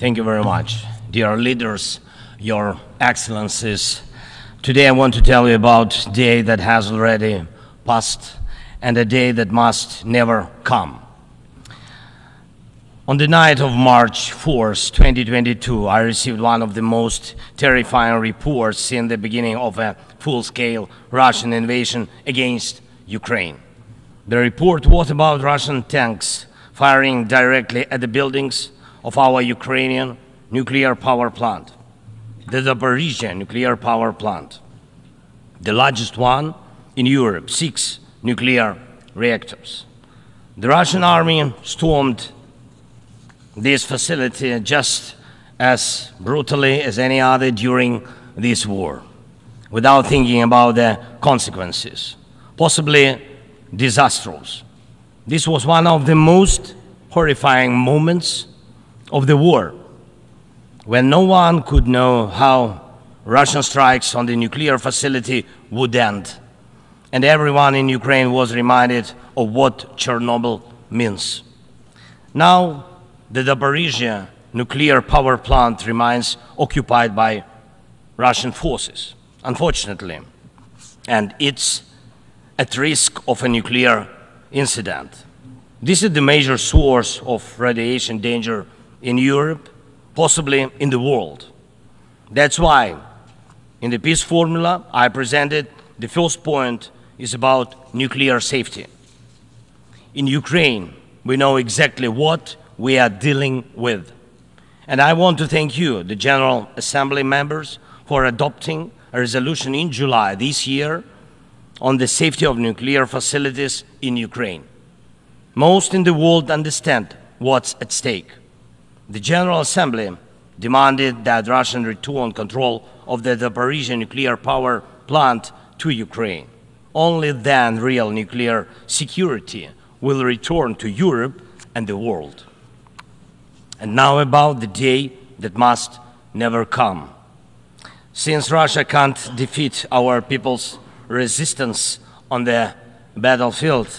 Thank you very much. Dear leaders, your excellencies, today I want to tell you about a day that has already passed and a day that must never come. On the night of March 4th, 2022, I received one of the most terrifying reports since the beginning of a full-scale Russian invasion against Ukraine. The report was about Russian tanks firing directly at the buildings of our Ukrainian nuclear power plant, the Zaporizhzhia nuclear power plant, the largest one in Europe, 6 nuclear reactors. The Russian army stormed this facility just as brutally as any other during this war, without thinking about the consequences, possibly disastrous. This was one of the most horrifying moments of the war, when no one could know how Russian strikes on the nuclear facility would end, and everyone in Ukraine was reminded of what Chernobyl means. Now, the Zaporizhzhia nuclear power plant remains occupied by Russian forces, unfortunately, and it's at risk of a nuclear incident. This is the major source of radiation danger in Europe, possibly in the world. That's why in the peace formula I presented, the first point is about nuclear safety. In Ukraine, we know exactly what we are dealing with. And I want to thank you, the General Assembly members, for adopting a resolution in July this year on the safety of nuclear facilities in Ukraine. Most in the world understand what's at stake. The General Assembly demanded that Russian return control of the Zaporizhzhia nuclear power plant to Ukraine. Only then real nuclear security will return to Europe and the world. And now about the day that must never come. Since Russia can't defeat our people's resistance on the battlefield,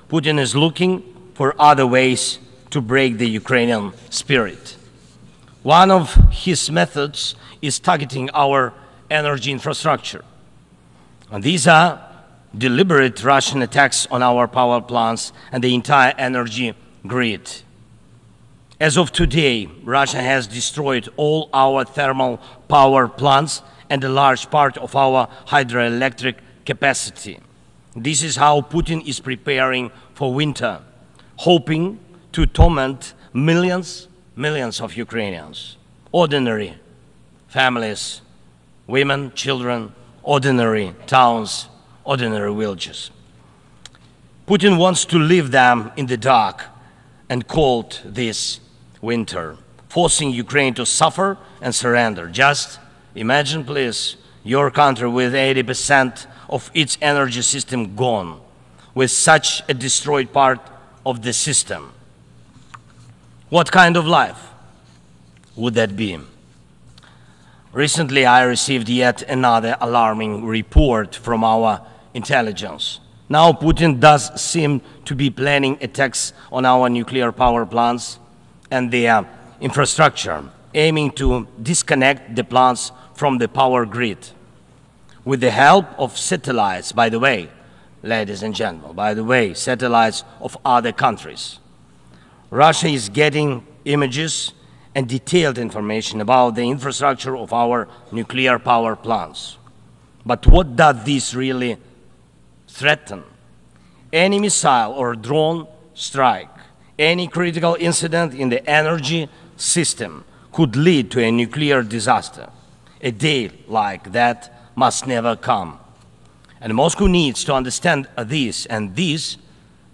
Putin is looking for other ways to break the Ukrainian spirit. One of his methods is targeting our energy infrastructure. And these are deliberate Russian attacks on our power plants and the entire energy grid. As of today, Russia has destroyed all our thermal power plants and a large part of our hydroelectric capacity. This is how Putin is preparing for winter, hoping to torment millions of Ukrainians, ordinary families, women, children, ordinary towns, ordinary villages. Putin wants to leave them in the dark and cold this winter, forcing Ukraine to suffer and surrender. Just imagine, please, your country with 80% of its energy system gone, with such a destroyed part of the system. What kind of life would that be? Recently, I received yet another alarming report from our intelligence. Now Putin does seem to be planning attacks on our nuclear power plants and their infrastructure, aiming to disconnect the plants from the power grid. With the help of satellites, by the way, ladies and gentlemen, satellites of other countries. Russia is getting images and detailed information about the infrastructure of our nuclear power plants. But what does this really threaten? Any missile or drone strike, any critical incident in the energy system could lead to a nuclear disaster. A day like that must never come. And Moscow needs to understand this, and this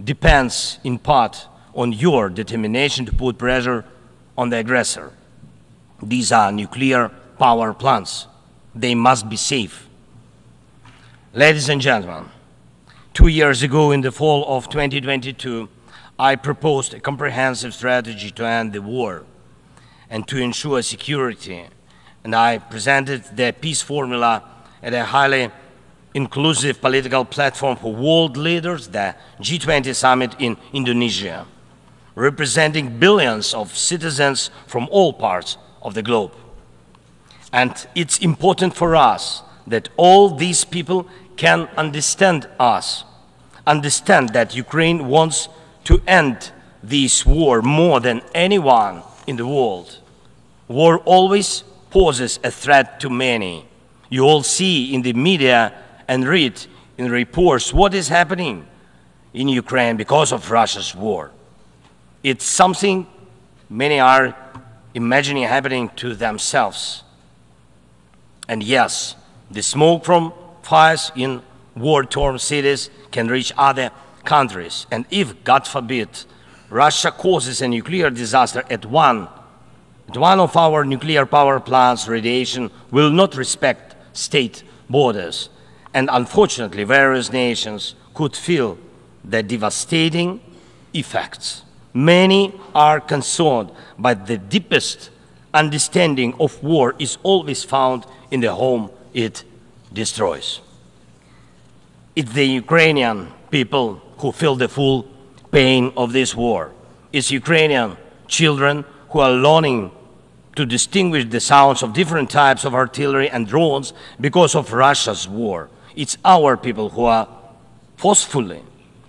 depends in part on your determination to put pressure on the aggressor. These are nuclear power plants. They must be safe. Ladies and gentlemen, 2 years ago, in the fall of 2022, I proposed a comprehensive strategy to end the war and to ensure security, and I presented the peace formula at a highly inclusive political platform for world leaders, the G20 summit in Indonesia, representing billions of citizens from all parts of the globe. And it's important for us that all these people can understand us, understand that Ukraine wants to end this war more than anyone in the world. War always poses a threat to many. You all see in the media and read in reports what is happening in Ukraine because of Russia's war. It's something many are imagining happening to themselves. And yes, the smoke from fires in war-torn cities can reach other countries. And if, God forbid, Russia causes a nuclear disaster at one of our nuclear power plants, radiation will not respect state borders. And unfortunately, various nations could feel the devastating effects. Many are concerned, but the deepest understanding of war is always found in the home it destroys. It's the Ukrainian people who feel the full pain of this war. It's Ukrainian children who are learning to distinguish the sounds of different types of artillery and drones because of Russia's war. It's our people who are forcefully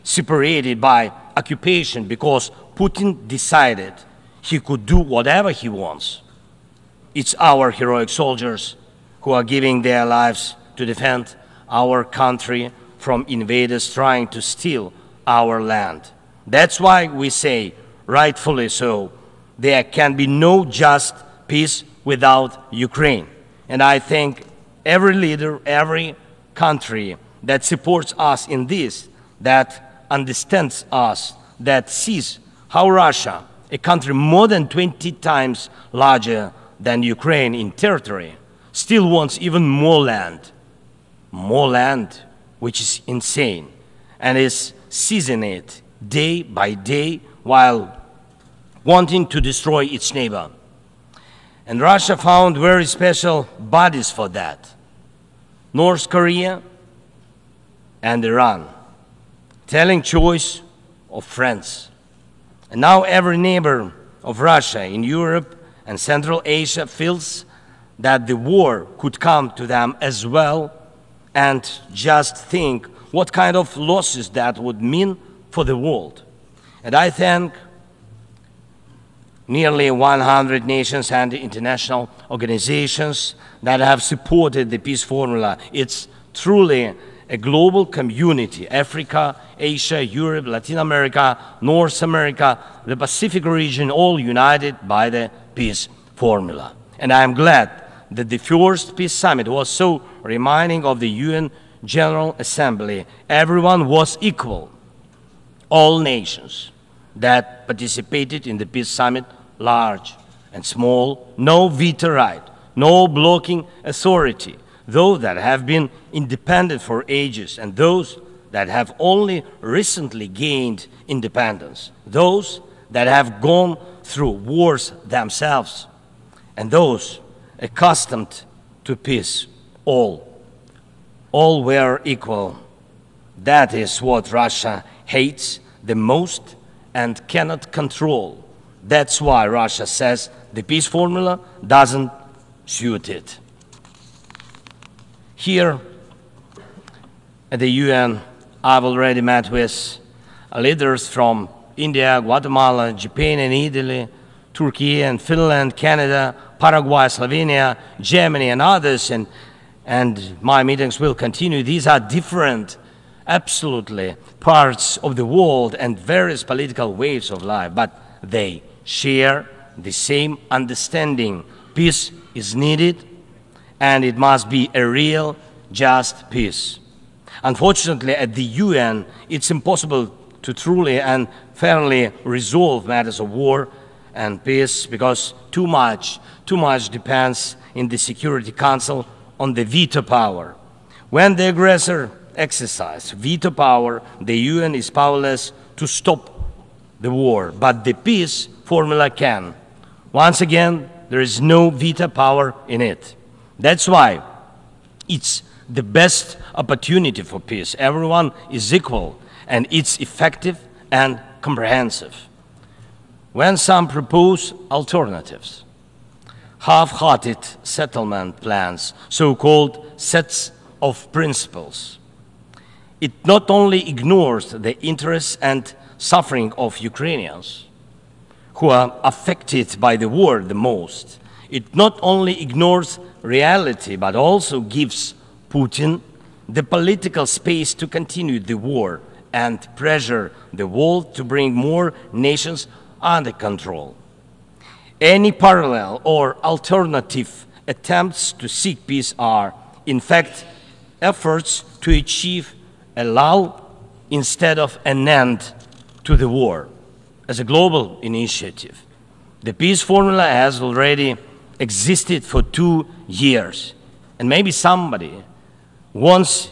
separated by occupation because Putin decided he could do whatever he wants. It's our heroic soldiers who are giving their lives to defend our country from invaders trying to steal our land. That's why we say, rightfully so, there can be no just peace without Ukraine. And I thank every leader, every country that supports us in this, that understands us, that sees how Russia, a country more than 20 times larger than Ukraine in territory, still wants even more land, which is insane, and is seizing it day by day while wanting to destroy its neighbor. And Russia found very special bodies for that. North Korea and Iran, telling choice of friends. And now every neighbor of Russia in Europe and Central Asia feels that the war could come to them as well, and just think what kind of losses that would mean for the world. And I thank nearly 100 nations and international organizations that have supported the peace formula. It's truly a global community: Africa, Asia, Europe, Latin America, North America, the Pacific region, all united by the peace formula. And I am glad that the first peace summit was so reminding of the UN General Assembly. Everyone was equal. All nations that participated in the peace summit, large and small, no veto right, no blocking authority, those that have been independent for ages and those that have only recently gained independence, those that have gone through wars themselves, and those accustomed to peace, all were equal. That is what Russia hates the most and cannot control. That's why Russia says the peace formula doesn't suit it. Here at the UN, I've already met with leaders from India, Guatemala, Japan and Italy, Turkey and Finland, Canada, Paraguay, Slovenia, Germany and others, and my meetings will continue. These are different, absolutely, parts of the world and various political waves of life, but they share the same understanding. Peace is needed, and it must be a real, just peace. Unfortunately, at the UN, it's impossible to truly and fairly resolve matters of war and peace because too much depends in the Security Council on the veto power. When the aggressor exercises veto power, the UN is powerless to stop the war, but the peace formula can. Once again, there is no veto power in it. That's why it's the best opportunity for peace. Everyone is equal, and it's effective and comprehensive. When some propose alternatives, half-hearted settlement plans, so-called sets of principles. It not only ignores the interests and suffering of Ukrainians, who are affected by the war the most. It not only ignores reality, but also gives Putin the political space to continue the war and pressure the world to bring more nations under control. Any parallel or alternative attempts to seek peace are, in fact, efforts to achieve a lull instead of an end to the war. As a global initiative, the peace formula has already existed for 2 years, and maybe somebody wants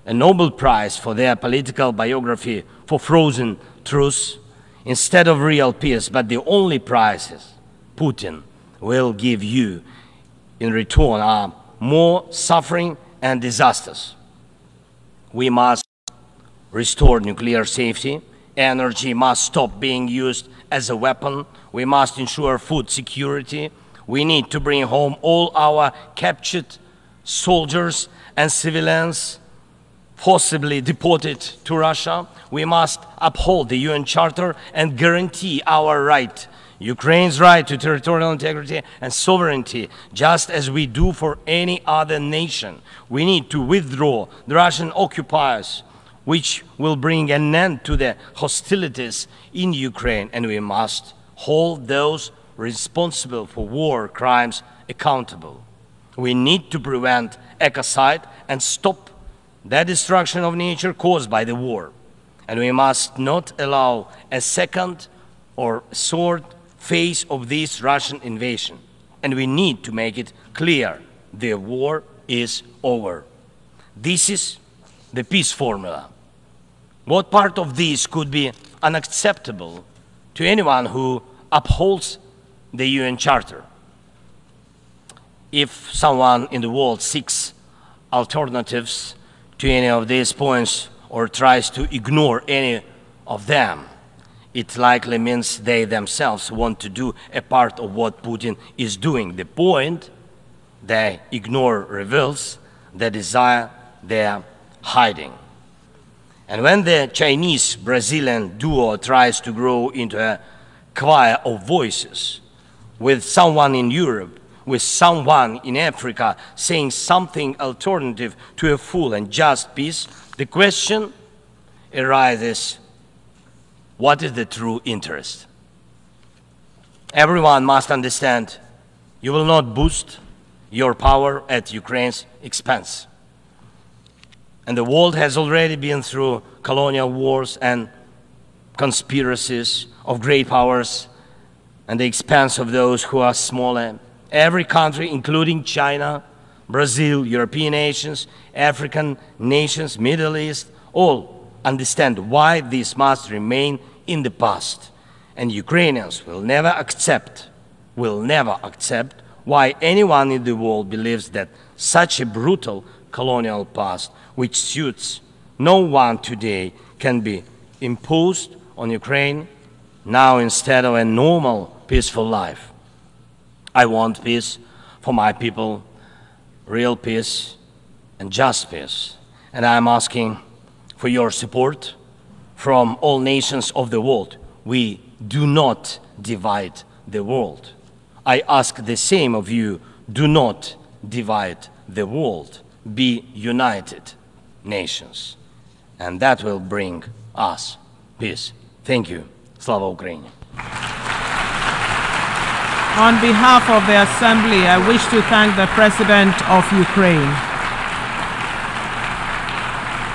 a Nobel Prize for their political biography for frozen truths instead of real peace, but the only prizes Putin will give you in return are more suffering and disasters. We must restore nuclear safety. Energy must stop being used as a weapon. We must ensure food security. We need to bring home all our captured soldiers and civilians forcibly deported to Russia. We must uphold the UN Charter and guarantee our right, Ukraine's right to territorial integrity and sovereignty, just as we do for any other nation. We need to withdraw the Russian occupiers, which will bring an end to the hostilities in Ukraine, and we must hold those responsible for war crimes accountable. We need to prevent ecocide and stop the destruction of nature caused by the war. And we must not allow a second or third phase of this Russian invasion. And we need to make it clear the war is over. This is the peace formula. What part of this could be unacceptable to anyone who upholds the UN Charter? If someone in the world seeks alternatives to any of these points or tries to ignore any of them, it likely means they themselves want to do a part of what Putin is doing. The point they ignore reveals the desire they're hiding. And when the Chinese-Brazilian duo tries to grow into a choir of voices, with someone in Europe, with someone in Africa saying something alternative to a full and just peace, the question arises, what is the true interest? Everyone must understand you will not boost your power at Ukraine's expense. And the world has already been through colonial wars and conspiracies of great powers at the expense of those who are smaller. Every country, including China, Brazil, European nations, African nations, Middle East, all understand why this must remain in the past. And Ukrainians will never accept why anyone in the world believes that such a brutal colonial past, which suits no one today, can be imposed on Ukraine now instead of a normal, peaceful life. I want peace for my people, real peace and just peace. And I'm asking for your support from all nations of the world. We do not divide the world. I ask the same of you, do not divide the world. Be united nations. And that will bring us peace. Thank you. Slava Ukraini. On behalf of the Assembly, I wish to thank the President of Ukraine.